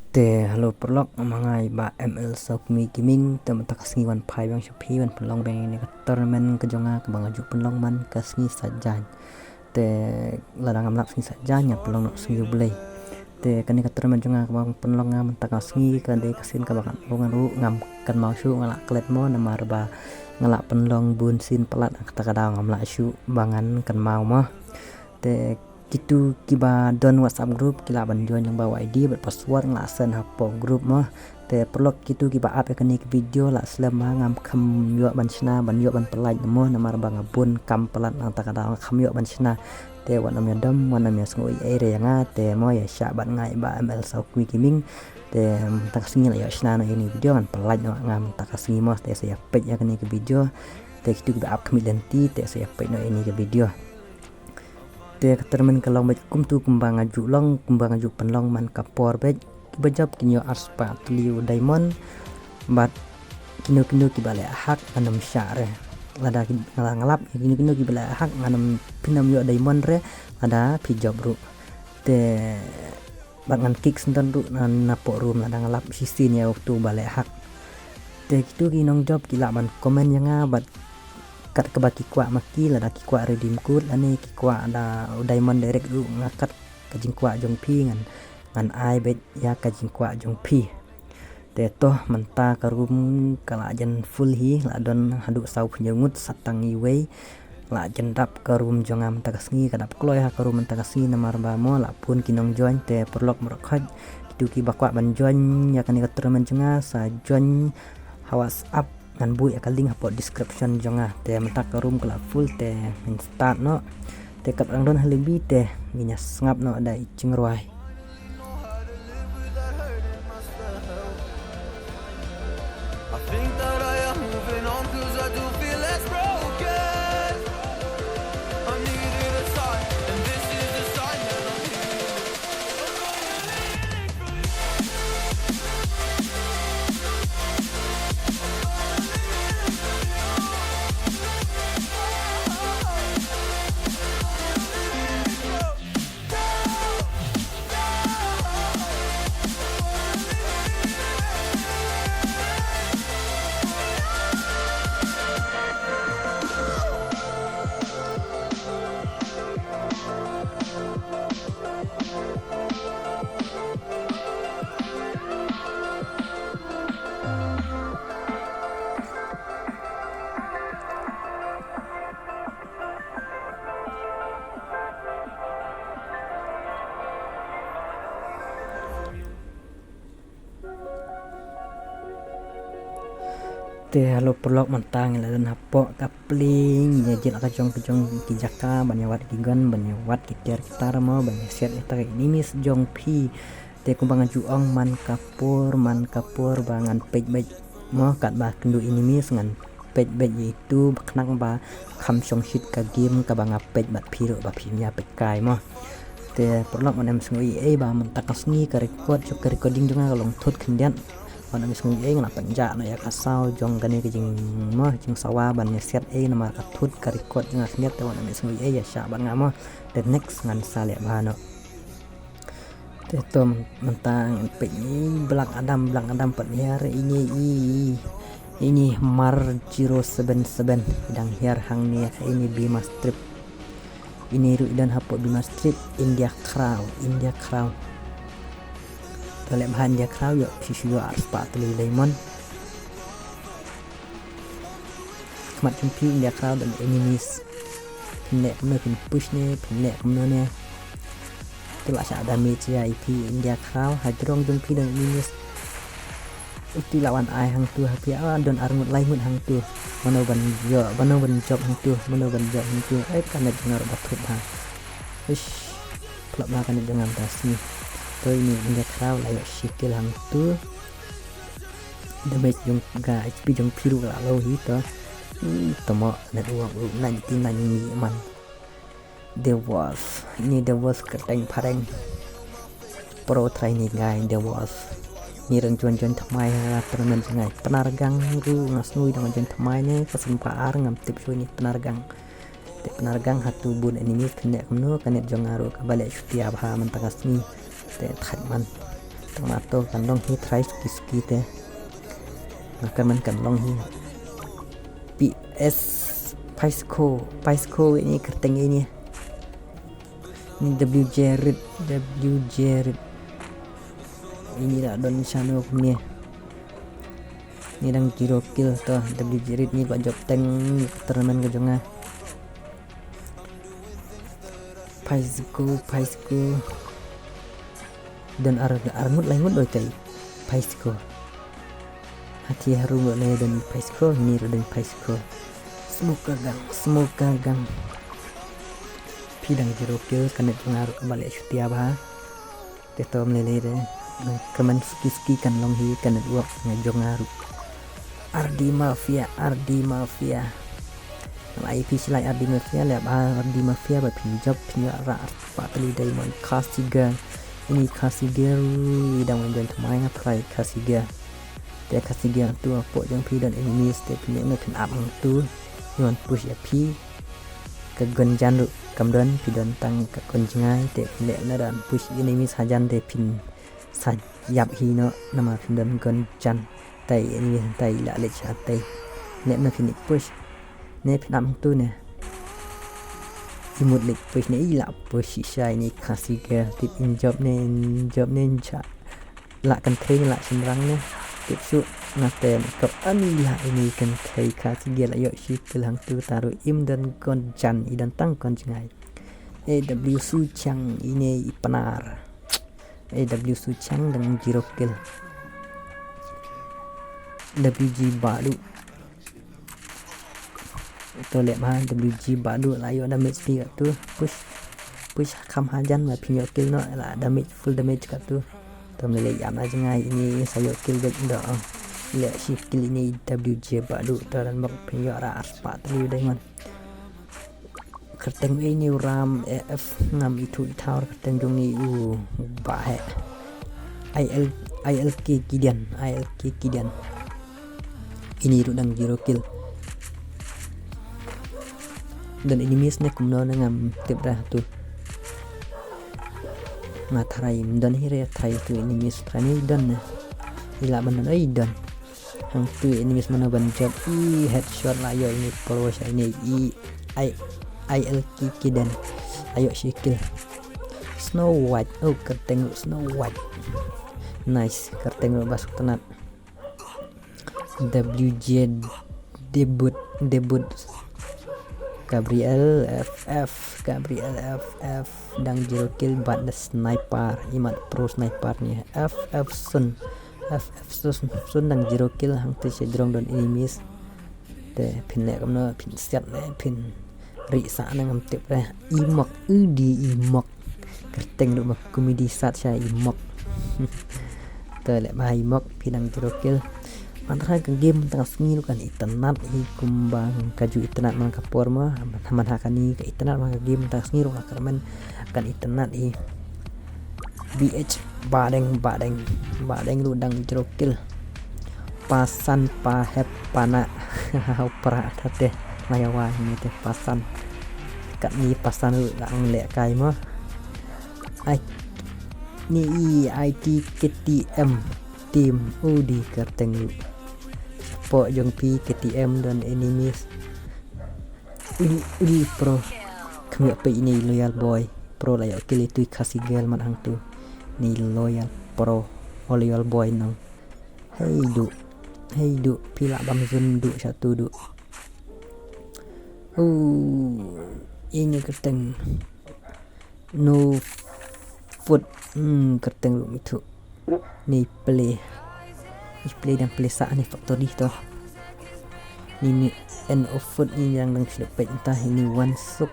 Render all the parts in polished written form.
Halo perlok mangai ba ML Sokmi Gaming teman tak sengi wan pai bang Shopee wan penlong bang ini tournament kejonga ke bang aju penlong man ke sengi saja te ladang amlap sengi saja nya penlong nak sengi belai kani ke tournament jonga ke bang penlong ngam tak sengi kan de kasin ke bang bungan ru ngam kan mau syu ngalak klet mo namar ba ngalak penlong bun sin pelat kata kadang ngamlak syu bangan kan mau mah te kitu kiba don WhatsApp group kila ban join yang bawa ID ber password nglasen hapo group mah te perlu kitu kiba up kan ni video la selama ngam kham yo ban chna ban yo ban pelaj mo namar bang bun kam pelat nang takada kham yo ban chna te wan am dam wan am ngoi ere nga te mo ya sya ban ngai ba ML Sokmi Gaming te tak singi la yo chna na ini video kan pelaj ngam tak singi mo te saya page ya kan ni video te kitu kiba up kami lenti te saya page no ini video te ketermen kalau kum tu kumbang aju penlong man kapor bet bejab kinyo arspa tuliu diamond bat kino kibale hak anam syare lada ngalap kino kibale hak anam pinam yo diamond re ada pijab ru te bangan kick senton ru napok rum lada ngalap sisin ya waktu bale hak te kitu kinong job kila ban komen yang bat kat ke baki kwa maki la ki kwa redeem code ane ki kwa ada diamond direct du ngakat ka jing kwa jong pi ngan ai bet ya ka jing kwa jong pi te toh menta karum kala jan full hi la don hadu sau penyengut satangi wei la jan dap karum jongam takasngi kadap kloy ha karum takasngi namar ba mo la pun kinong join te perlok merokhaj tu ki bakwa ban join ya kan ikatremen jenga sa join hawas up ngan bui akan link hapo description jonga te mentak room kala full te start no te kat ang don halibi te minya ngap no ada icing ruai te halo perlok mentang la dan hapo kapling ya jil kajong kijaka banyawat kigan banyawat kitir kitar mo banyaset eta ini mis jong pi te kumbangan juong man kapur bangan pej mo kat ba kendu ini mis ngan pej itu kenang ba kham song shit ka game ka banga pej bat piro ba phimya pej kai mo te perlok manem sngui ba mentakasni ka record ka recording jonga long thot kendian wana misung ngana panja na ya kasau jong gani ke jing mah jing sawa ban ya set nama katut ka record jing asniat te wana misung ya sya ban ngama the next ngan sale bano te tom mentang pe ni belak adam pat hiar ini mar 077 dang hiar hang ni ini Bima strip ini ru dan hapo Bima strip India Crown Talep bahan dia kraw yo sisiyo arspa tuli lemon kemat jumpi dia kraw dan enemies nek me pin push ne nek ne telah ada damage ya IP India kraw hadrong jumpi dan enemies itu lawan ai hang tu hapi don armut lain hang tu mana ban job hang tu kan dengar batut ha ish plak makan dengan tasni to ini India Crow layak sikil hang tu damage yung ga HP yung piru la lo hito tomo na uang nanti nani man the wolf keteng pareng pro training guy the wolf ni rang juan thamai ha tournament ngai penargang ru ngasnui dengan juan thamai ne kasempar ngam tip ni penargang penargang hatu bun enemy kena kamno kanet jongaru kabale syutia bha mantagasni te tomato kan long hi try ski te maka man kan long hi PS Pisco ini kerteng ini W Jared ini dah don channel ni dang zero kill toh W Jared ni buat job tank turnamen ke jonga Pisco dan armut lain doi kai Pisco hati harum le dan Pisco ni dan Pisco semoga gang pidang zero kill kena pengaruh kembali setia bah tetom lele de keman ski kan long hi kan uap ngajong ngaruh Ardi Mafia nama IP silai Ardi Mafia le Ardi Mafia ba pinjab pinya ra pak tali diamond Kasiga ini Kasiga dang menjual main apply Kasiga dia Kasiga tu apa yang pi dan enemy step ni pin up tu yon push ya pi ke gonjan lu kamdan pi dan tang ke konjngai te le na dan push enemy sajan de pin sa yap hi no nama pin dan gonjan tai ini tai la le cha tai ne na pin push ne pin up tu ne imut le push ne ila push sai ni Kasiga tip in job ne cha la kan thei la simrang ne tip su ngaten kap anilah ini kan kai Kasiga la yo shi kelang tu taruh im dan konjan idan tang konjngai AW Su Chang ini penar AW Su Chang dengan zero kill WG baru tôi lihat mah WG baru lah yo damage dia tu push kam hajan mà pinyo kill nó là damage full damage kat tu tôi mulai giảm aja ngai ini saya kill back dah lihat si kill ini WG baru dan bak pinyo ra aspa tu dengan kerteng ini ram AF ngam itu thao kerteng jong ni bae ILK kidian ini rudang zero kill dan enemies ne kumno ngam tip dah tu ngatarai dan hire thai tu enemies trani dan ila banan ai dan hang tu enemies mana ban job headshot lah yo ini pro ini ILK kidan ayo shikil Snow White kerteng Snow White nice kerteng basuk tenat WJ debut Gabriel FF dang zero kill but the sniper imat pro sniper ni FF Sun dang zero kill hang te sedrong don enemies te pin le kamno pin set le pin ri sa nang tip ra imok kerteng do mak komedi sat sha imok te le ba imok pidang zero kill antara ke game tengah sengi kan internet i kumbang kaju internet man kapor mah man hakani ke internet man game tengah sengi ro karmen kan internet i BH badeng lu dang zero kill pasan pa hep pana pra tate mayawa ni te pasan kat ni pasan lu lang le kai mah ai ni IT KTM tim di kerteng lu po jong pi KTM dan enemies uli pro kami apa ini loyal boy pro layak kill itu Kasiga man hang tu ni loyal pro loyal boy nang hey du pila bam zun du satu du ini kerteng no foot kerteng lu itu ni play dan play saat ni factory tu ini end of food ini yang dapat entah ini one suk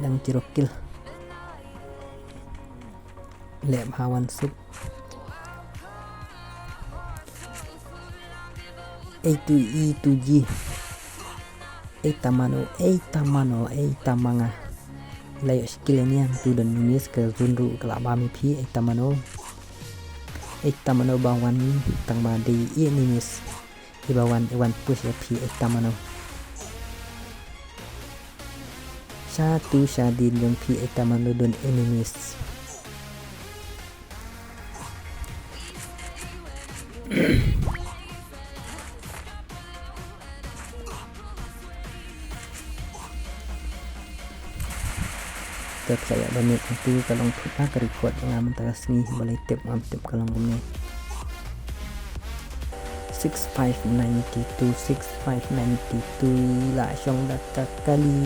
yang zero kill lem hawan suk A2G tamanga layo skill ni yang tu dan minis ke zunru ke labami pi tamano bawan tang madi enemies di bawan push ya pi tamano satu sadin yang pi tamano don enemies Ke saya banyak itu kalau kita ke record dengan mentara sini boleh tip ngam tip kalau ngomnya 6592 lah syong data kali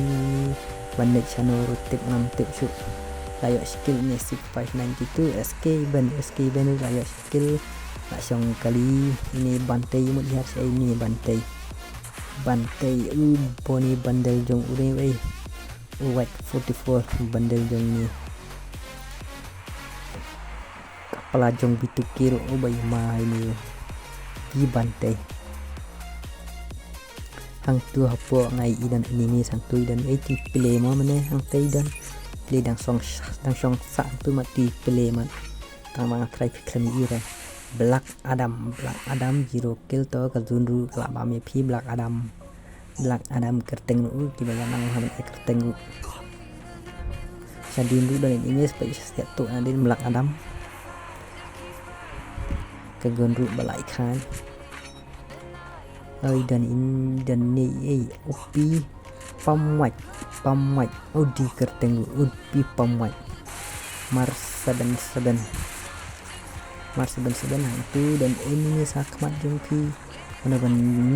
bandit channel tip ngam tip syuk layak skill ni 6592 SK ban layak skill lah syong kali ini bantai mu lihat saya ini bantai poni bandel jong ure white 44 bandel jong ni kepala jong bitu kiro ubay ma ini di bantai hang tu hapo ngai idan enemy sang tu idan 80 play mo mane hang tai dan play dang song sa tu mati play man tang mga try fikram ira Black Adam 0 kill to ka zunru ka ba me phi Black Adam kerteng nu ki ba nang ha kerteng nu sadin du dan image pa set to adin Black Adam ka gonru balai khan ơi dan ni upi pamwat odi kerteng upi pamwat Mars 77 hang tu dan ini sakmat jongpi mana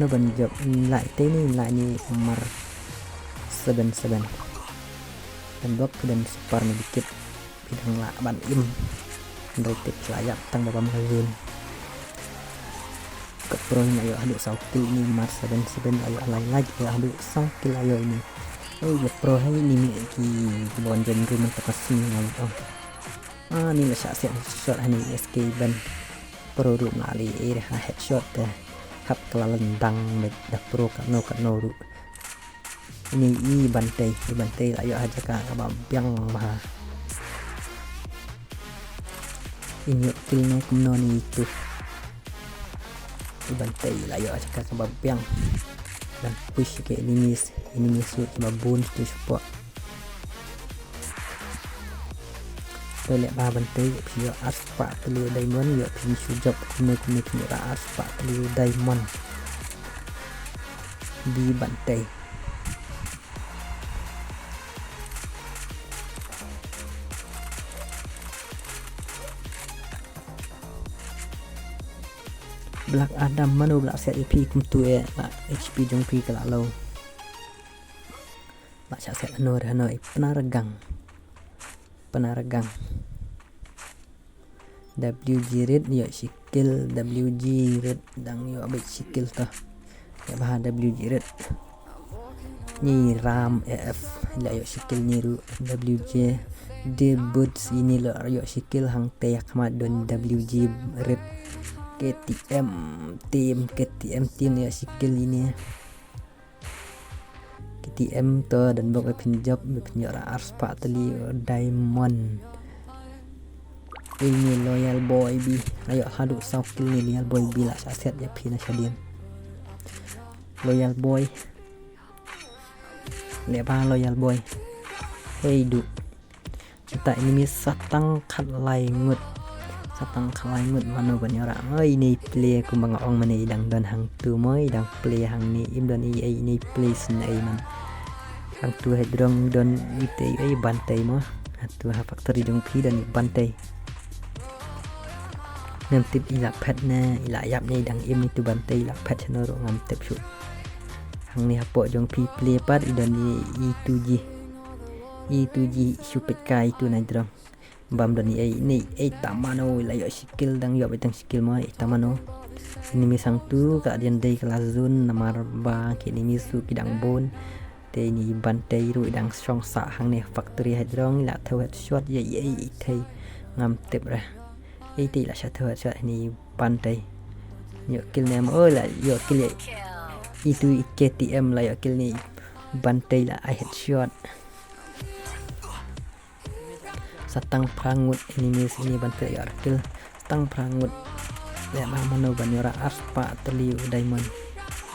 ban job lại ni Mars 77 dan blok dan super ni dikit bidang la ban im rated layak tang babam hazun ke pro ni ayo adu skill ni Mars 77 ayo lain lagi adu skill ayo ini ya pro hai ni mi ki bon jen room takasi ngam ni lah shot hani SK ban pro room nali headshot hap kelalan dang med da pro kano ru ini bantai ayo aja ka biang mah ini killnya kumno ni itu bantai ayo aja ka biang dan push ke ini suit babun tu support boleh ba bantai pio aspa telu diamond yo pin sujab kume ra aspa telu diamond di bantai Black Adam manu Black set EP kum tu la HP jong pi kala lo la cha set anor penaragang WG red yo skill WG red dang yo abit skill ta ya bah WG red ni ram AF la yo skill ni ru WG debut ini lo yo skill hang teyak mat don WG red KTM team ya skill ini KTM to dan bok pinjab pinjara arspa tali diamond ini loyal boy bi ayo hadu skill ni loyal boy bi lah set ya pina shadin loyal boy lepa loyal boy hey du kita ini satang khat lai ngut mano banyara ini play ku mga ong mani idang don hang tu moi idang play hang ni im don ini play sen ai man hang tu hedrong don ite ai bantai mo tu ha factory jong pi dan bantai nem tip ila pet na ila yap ni idang im itu bantai ila pet channel ro ngam tip shu hang ni hapo jong pi play pat idon i2G super kai tu na drong bam dan ini tamano layo skill dang yo betang skill mo tamano ini misang tu ka dian dei kelas zone namar ba kini misu kidang bon te ni bantai ru dang song sa hang ne factory hadrong la thawat shot ye thai ngam tip ra ti la sha thawat shot ni bantai yo kill nem la yo kill itu KTM la yo kill ni bantai la I headshot satang prangut enemies ini bantai artil tang prangut ya mano banyora aspa teliu diamond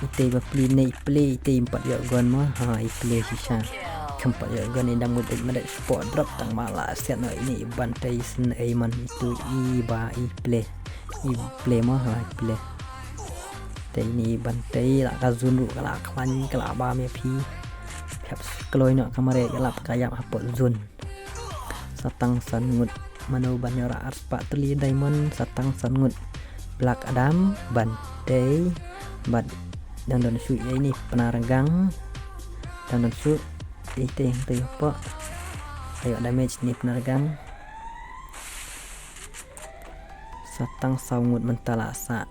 ite ba play ite empat yo gon mo ha I play sisa kempat yo gon indang mudek medak sport drop tang mala set no ini bantai sen aiman itu I play mo ha play te ini bantai la kazun ru kala klan kala ba me pi hap kloi no kamare galap kayam hapot zun satang sangut mano ban yora arspa teli diamond satang sangut Black Adam bantai bat dan shoot ya ini penaragang dan shoot itu yang tuh apa ayo damage nih penaragang satang sangut mentalasa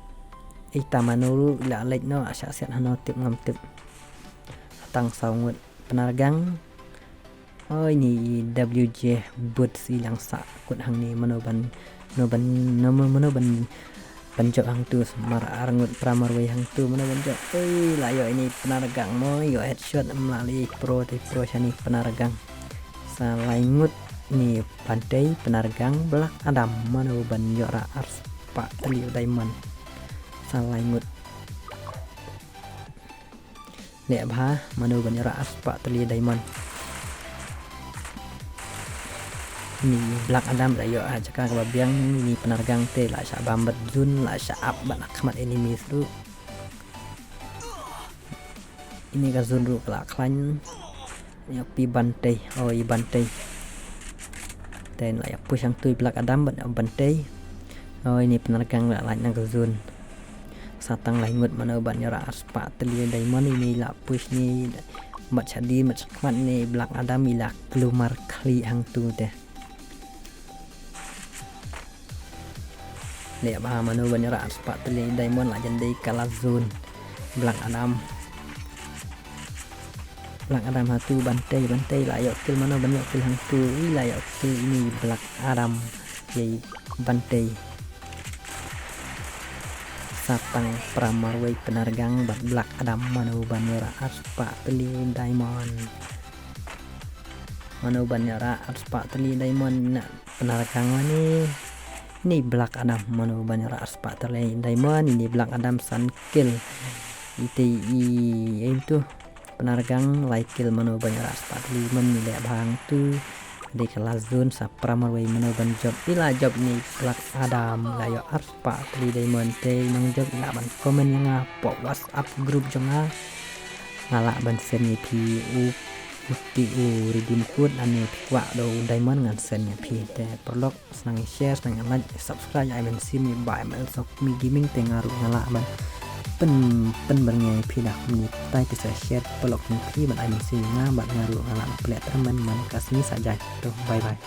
ita manuru ila lek no asya siat hano tip ngam tip satang sangut penaragang oh ini WJ buat silang sakut hang ni manoban penjok hang tu semar arangut pramarway hang tu manoban jok layo ini penaragang mo yo headshot melalui pro shani penaragang salaingut ni pantai penaragang Black Adam manoban yora arspa teli diamond salaingut lek bah manoban yora arspa teli diamond ni Black Adam layo aja ka babiang ni penaragang te la sya bambat zun la sya up ban akhmat enemy tu ini ka zun ru la klan ya pi bantai i bantai dan la ya push yang tu Black Adam ban bantai ini penaragang la nang ka zun satang laingut mana ban yara arspa teli diamond ini la push ni mat jadi mat khmat ni Black Adam ila keluar kali hang tu deh lek bah manu banyara arspa teli diamond la jandai kala zone Black Adam hatu bantai la yo kill manu banyak kill hang tu la yo kill ini Black Adam yai bantai satang pramarway penaragang bat Black Adam manu banyara arspa teli diamond penaragang ni Black Adam mano banyara arspa terlei diamond ini Black Adam sun kill itu penaragang like kill mano banyara arspa terlei men le bang tu di kelas zone sa pramarway mano ban job ila job ni Black Adam layo arspa terlei diamond te nang job ila ban komen nga po WhatsApp group jonga ngala ban sen ni PU redeem code ane pikwa do diamond ngan sen ya pi te perlok senang share senang like subscribe ai men sim by ML Sok Mi Gaming tengaru ngala ban pen berngai pi dak ni tai bisa share perlok ni pi ban ai men sim nga ban ngaru ngala plet teman man kasni saja to bye bye